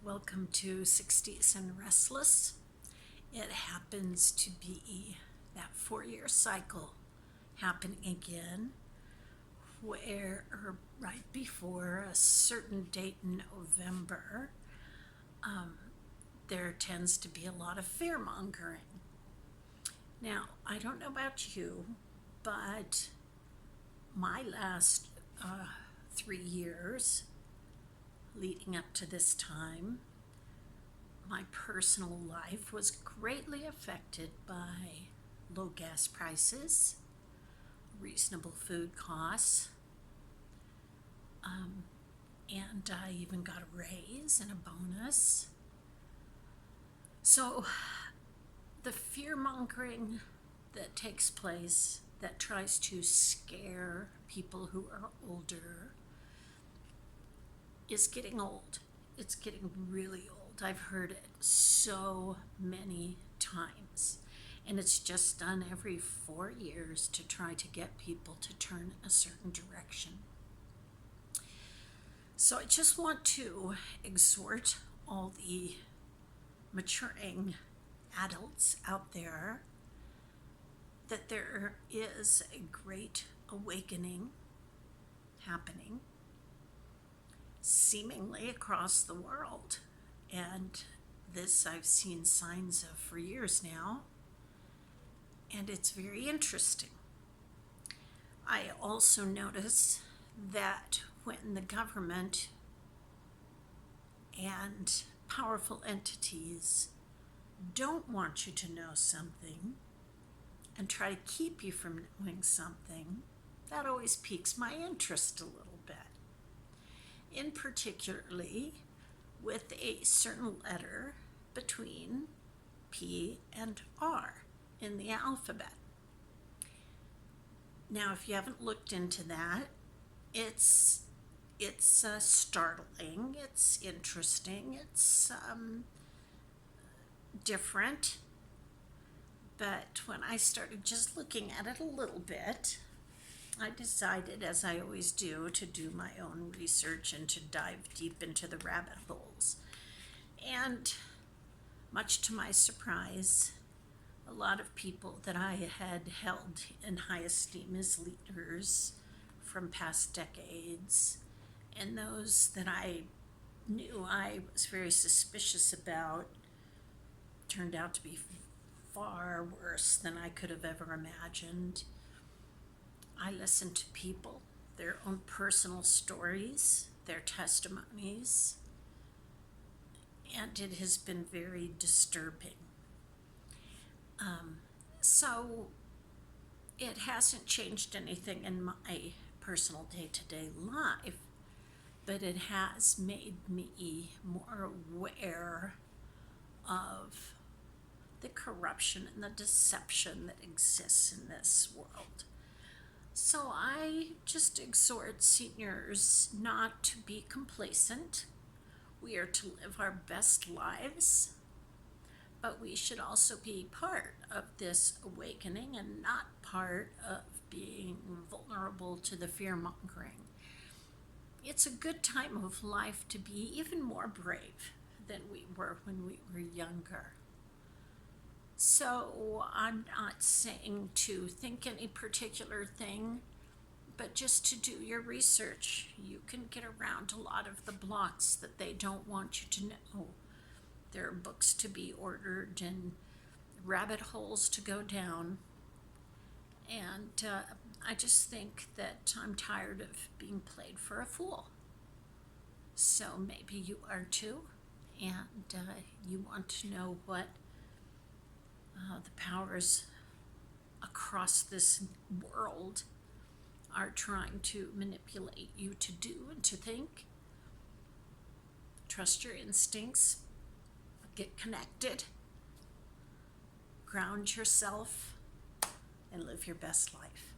Welcome to 60s and Restless. It happens to be that 4-year cycle happening again, where right before a certain date in November, there tends to be a lot of fear-mongering. Now, I don't know about you, but my last 3 years leading up to this time, my personal life was greatly affected by low gas prices, reasonable food costs, and I even got a raise and a bonus. So the fear-mongering that takes place, that tries to scare people who are older, is getting old. It's getting really old. I've heard it so many times. And it's just done every 4 years to try to get people to turn a certain direction. So I just want to exhort all the maturing adults out there that there is a great awakening happening seemingly across the world. And this I've seen signs of for years now, and it's very interesting. I also notice that when the government and powerful entities don't want you to know something and try to keep you from knowing something, that always piques my interest a little bit. In particularly with a certain letter between P and R in the alphabet. Now, if you haven't looked into that, it's startling, it's interesting, it's different. But when I started just looking at it a little bit, I decided, as I always do my own research and to dive deep into the rabbit holes. And much to my surprise, a lot of people that I had held in high esteem as leaders from past decades, and those that I knew I was very suspicious about, turned out to be far worse than I could have ever imagined. I listen to people, their own personal stories, their testimonies, and it has been very disturbing. So it hasn't changed anything in my personal day-to-day life, but it has made me more aware of the corruption and the deception that exists in this world. So I just exhort seniors not to be complacent. We are to live our best lives, but we should also be part of this awakening and not part of being vulnerable to the fear-mongering. It's a good time of life to be even more brave than we were when we were younger. So I'm not saying to think any particular thing, but just to do your research. You can get around a lot of the blocks that they don't want you to know. There are books to be ordered and rabbit holes to go down. And I just think that I'm tired of being played for a fool. So maybe you are too, and you want to know what the powers across this world are trying to manipulate you to do and to think. Trust your instincts, get connected, ground yourself, and live your best life.